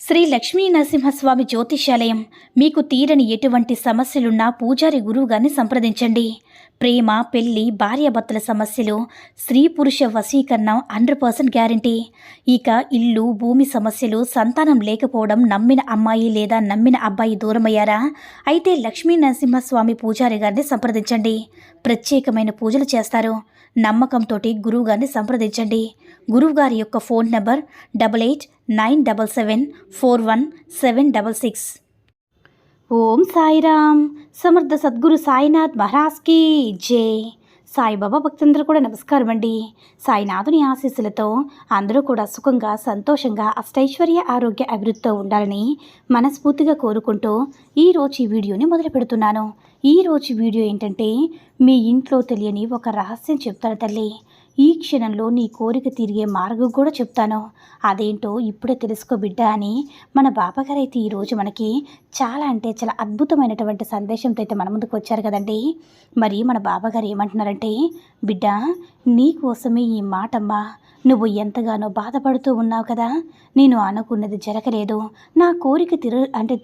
శ్రీ లక్ష్మీ నరసింహస్వామి జ్యోతిష్యాలయం మీకు తీరని ఎటువంటి సమస్యలున్నా పూజారి గురువుగారిని సంప్రదించండి. ప్రేమ, పెళ్లి, భార్యాభర్తల సమస్యలు, స్త్రీ పురుష వశీకరణం 100% గ్యారంటీ. ఇక ఇల్లు, భూమి సమస్యలు, సంతానం లేకపోవడం, నమ్మిన అమ్మాయి లేదా నమ్మిన అబ్బాయి దూరమయ్యారా? అయితే లక్ష్మీ నరసింహస్వామి పూజారి గారిని సంప్రదించండి. ప్రత్యేకమైన పూజలు చేస్తారు. నమ్మకంతో గురువుగారిని సంప్రదించండి. గురువుగారి యొక్క ఫోన్ నంబర్ 8897741766. ఓం సాయిరామ్. సమర్థ సద్గురు సాయినాథ్ మహారాజ్కి జై. సాయిబాబా భక్తులందరూ కూడా నమస్కారం అండి. సాయినాథుని ఆశీస్సులతో అందరూ కూడా సుఖంగా, సంతోషంగా, అష్టైశ్వర్య, ఆరోగ్య, అభివృద్ధితో ఉండాలని మనస్ఫూర్తిగా కోరుకుంటూ ఈరోజు ఈ వీడియోని మొదలు పెడుతున్నాను. ఈరోజు వీడియో ఏంటంటే, మీ ఇంట్లో తెలియని ఒక రహస్యం చెప్తాను తల్లి. ఈ క్షణంలో నీ కోరిక తీరిగే మార్గం కూడా చెప్తాను. అదేంటో ఇప్పుడే తెలుసుకో బిడ్డ అని మన బాబాగారు అయితే ఈరోజు మనకి చాలా అంటే చాలా అద్భుతమైనటువంటి సందేశంతో అయితే మన ముందుకు వచ్చారు కదండి. మరి మన బాబాగారు ఏమంటున్నారంటే, బిడ్డ నీకోసమే ఈ మాటమ్మా. నువ్వు ఎంతగానో బాధపడుతూ ఉన్నావు కదా. నేను అనుకున్నది జరగలేదు, నా కోరిక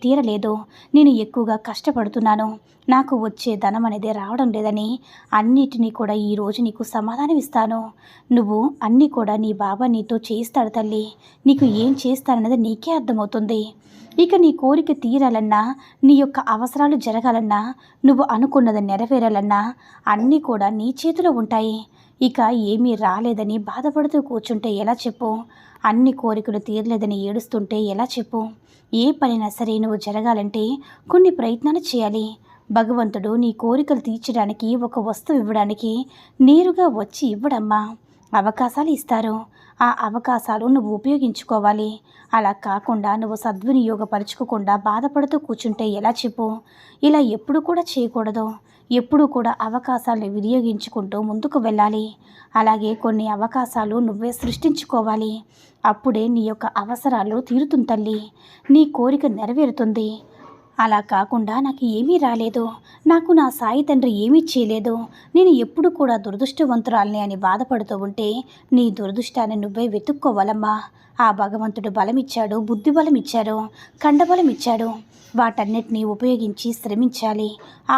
తీరలేదు, నేను ఎక్కువగా కష్టపడుతున్నాను, నాకు వచ్చే ధనం అనేది రావడం లేదని అన్నిటినీ కూడా ఈరోజు నీకు సమాధానం ఇస్తాను. నువ్వు అన్నీ కూడా నీ బాబా నీతో చేయిస్తాడు తల్లి. నీకు ఏం చేస్తానన్నది నీకే అర్థమవుతుంది. ఇక నీ కోరిక తీరాలన్నా, నీ యొక్క అవసరాలు జరగాలన్నా, నువ్వు అనుకున్నది నెరవేరాలన్నా అన్నీ కూడా నీ చేతిలో ఉంటాయి. ఇక ఏమీ రాలేదని బాధపడుతూ కూర్చుంటే ఎలా చెప్పు? అన్ని కోరికలు తీరలేదని ఏడుస్తుంటే ఎలా చెప్పు? ఏ పనైనా సరే నువ్వు జరగాలంటే కొన్ని ప్రయత్నాలు చేయాలి. భగవంతుడు నీ కోరికలు తీర్చడానికి ఒక వస్తువు ఇవ్వడానికి నేరుగా వచ్చి ఇవ్వడమ్మా. అవకాశాలు ఇస్తారు. ఆ అవకాశాలు నువ్వు ఉపయోగించుకోవాలి. అలా కాకుండా నువ్వు సద్వినియోగపరచుకోకుండా బాధపడుతూ కూర్చుంటే ఎలా చెప్పు? ఇలా ఎప్పుడు కూడా చేయకూడదు. ఎప్పుడూ కూడా అవకాశాలను వినియోగించుకుంటూ ముందుకు వెళ్ళాలి. అలాగే కొన్ని అవకాశాలు నువ్వే సృష్టించుకోవాలి. అప్పుడే నీ యొక్క అవసరాలు తీరుతుంది తల్లి. నీ కోరిక నెరవేరుతుంది. అలా కాకుండా నాకు ఏమీ రాలేదు, నాకు నా సాయి తండ్రి ఏమీ చేయలేదు, నేను ఎప్పుడు కూడా దురదృష్టవంతురాల్ని అని బాధపడుతూ ఉంటే నీ దురదృష్టాన్ని నువ్వే వెతుక్కోవాలమ్మా. ఆ భగవంతుడు బలమిచ్చాడు, బుద్ధి బలం ఇచ్చాడు, కండబలం ఇచ్చాడు. వాటన్నిటినీ ఉపయోగించి శ్రమించాలి,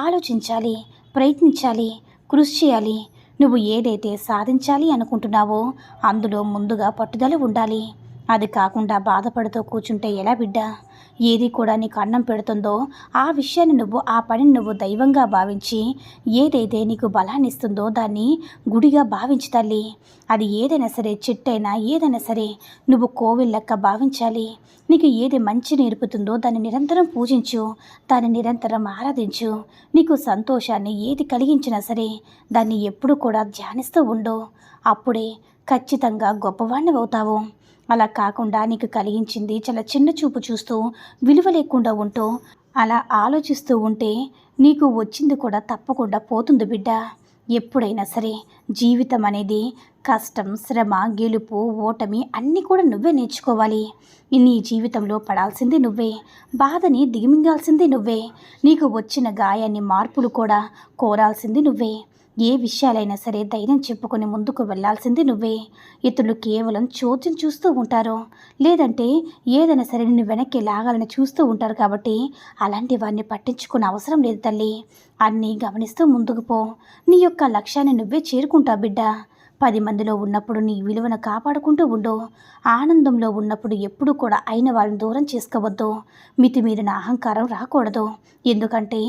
ఆలోచించాలి, ప్రయత్నించాలి, కృషి చేయాలి. నువ్వు ఏదైతే సాధించాలి అనుకుంటున్నావో అందులో ముందుగా పట్టుదల ఉండాలి. అది కాకుండా బాధపడుతూ కూర్చుంటే ఎలా బిడ్డ? ఏది కూడా నీకు అన్నం పెడుతుందో ఆ విషయాన్ని నువ్వు, ఆ పనిని నువ్వు దైవంగా భావించి ఏదైతే నీకు బలాన్ని ఇస్తుందో దాన్ని గుడిగా భావించి తల్లి. అది ఏదైనా సరే, చెట్టైనా ఏదైనా సరే నువ్వు కోవిల్లక్క భావించాలి. నీకు ఏది మంచి నేర్పుతుందో దాన్ని నిరంతరం పూజించు, దాన్ని నిరంతరం ఆరాధించు. నీకు సంతోషాన్ని ఏది కలిగించినా సరే దాన్ని ఎప్పుడు కూడా ధ్యానిస్తూ ఉండు. అప్పుడే ఖచ్చితంగా గొప్పవాణ్ణి అవుతావు. అలా కాకుండా నీకు కలిగించింది చాలా చిన్న చూపు చూస్తూ విలువ లేకుండా ఉంటూ అలా ఆలోచిస్తూ ఉంటే నీకు వచ్చింది కూడా తప్పకుండా పోతుంది బిడ్డ. ఎప్పుడైనా సరే జీవితం అనేది కష్టం, శ్రమ, గెలుపు, ఓటమి అన్నీ కూడా నువ్వే నేర్చుకోవాలి. నీ జీవితంలో పడాల్సింది నువ్వే, బాధని దిగమింగాల్సింది నువ్వే, నీకు వచ్చిన గాయాన్ని మార్పులు కూడా కోరాల్సింది నువ్వే. ఏ విషయాలైనా సరే ధైర్యం చెప్పుకొని ముందుకు వెళ్లాల్సింది నువ్వే. ఇతరులు కేవలం చోద్యం చూస్తూ ఉంటారు, లేదంటే ఏదైనా సరే నిన్ను వెనక్కి లాగాలని చూస్తూ ఉంటారు. కాబట్టి అలాంటి వారిని పట్టించుకునే అవసరం లేదు తల్లి. అన్నీ గమనిస్తూ ముందుకు పో. నీ యొక్క లక్ష్యాన్ని నువ్వే చేరుకుంటావు బిడ్డ. 10 మందిలో ఉన్నప్పుడు నీ విలువను కాపాడుకుంటూ ఉండు. ఆనందంలో ఉన్నప్పుడు ఎప్పుడు కూడా అయిన వాళ్ళని దూరం చేసుకోవద్దు. మితిమీరిన అహంకారం రాకూడదు. ఎందుకంటే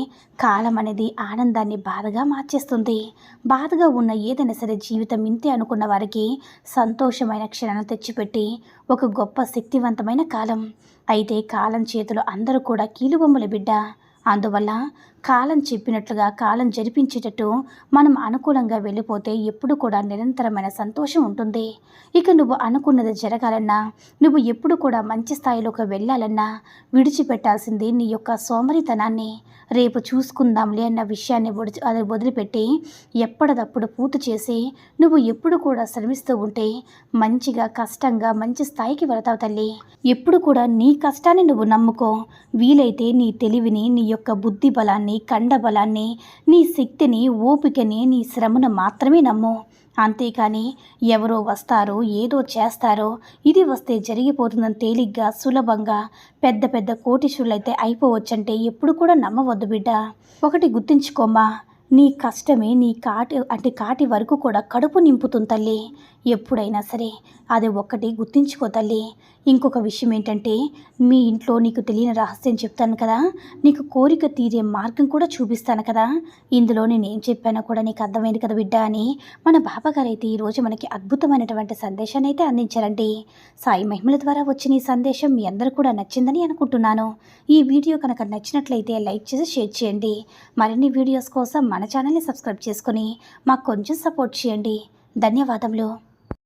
కాలం అనేది ఆనందాన్ని బాధగా మార్చేస్తుంది. బాధగా ఉన్న ఏదైనా సరే జీవితం ఇంతే అనుకున్న వారికి సంతోషమైన క్షణాలు తెచ్చిపెట్టి ఒక గొప్ప శక్తివంతమైన కాలం. అయితే కాలం చేతులు అందరూ కూడా కీలుబొమ్మల బిడ్డ. అందువల్ల కాలం చెప్పినట్లుగా కాలం జరిపించేటట్టు మనం అనుకూలంగా వెళ్ళిపోతే ఎప్పుడు కూడా నిరంతరమైన సంతోషం ఉంటుంది. ఇక నువ్వు అనుకున్నది జరగాలన్నా, నువ్వు ఎప్పుడు కూడా మంచి స్థాయిలోకి వెళ్ళాలన్నా విడిచిపెట్టాల్సింది నీ యొక్క సోమరితనాన్ని. రేపు చూసుకుందాంలే అన్న విషయాన్ని వదిలిపెట్టి ఎప్పటిదప్పుడు పూర్తి చేసి నువ్వు ఎప్పుడు కూడా శ్రమిస్తూ ఉంటే మంచిగా, కష్టంగా మంచి స్థాయికి వెళతావు తల్లి. ఎప్పుడు కూడా నీ కష్టాన్ని నువ్వు నమ్ముకో. వీలైతే నీ తెలివిని, నీ యొక్క బుద్ధి బలాన్ని, కండబలాన్ని, నీ శక్తిని, ఓపికని, నీ శ్రమను మాత్రమే నమ్ము. అంతేకాని ఎవరో వస్తారో ఏదో చేస్తారో ఇది వస్తే జరిగిపోతుందని తేలిగ్గా సులభంగా పెద్ద పెద్ద కోటీశ్వరులైతే అయిపోవచ్చంటే ఎప్పుడు కూడా నమ్మవద్దు బిడ్డ. ఒకటి గుర్తుంచుకోమ్మా, నీ కష్టమే నీ కాటి వరకు కూడా కడుపు నింపుతుంది తల్లి. ఎప్పుడైనా సరే అది ఒక్కటి గుర్తుంచుకో తల్లి. ఇంకొక విషయం ఏంటంటే, మీ ఇంట్లో నీకు తెలియని రహస్యం చెప్తాను కదా, నీకు కోరిక తీరే మార్గం కూడా చూపిస్తాను కదా. ఇందులో నేనేం చెప్పానో కూడా నీకు అర్థమైంది కదా బిడ్డ అని మన బాబాగారు అయితే ఈరోజు మనకి అద్భుతమైనటువంటి సందేశాన్ని అయితే అందించారండి. సాయి మహిమల ద్వారా వచ్చిన ఈ సందేశం మీ అందరూ కూడా నచ్చిందని అనుకుంటున్నాను. ఈ వీడియో కనుక నచ్చినట్లయితే లైక్ చేసి షేర్ చేయండి. మరిన్ని వీడియోస్ కోసం మన ఛానల్ని సబ్స్క్రైబ్ చేసుకొని మాకు కొంచెం సపోర్ట్ చేయండి. ధన్యవాదములు.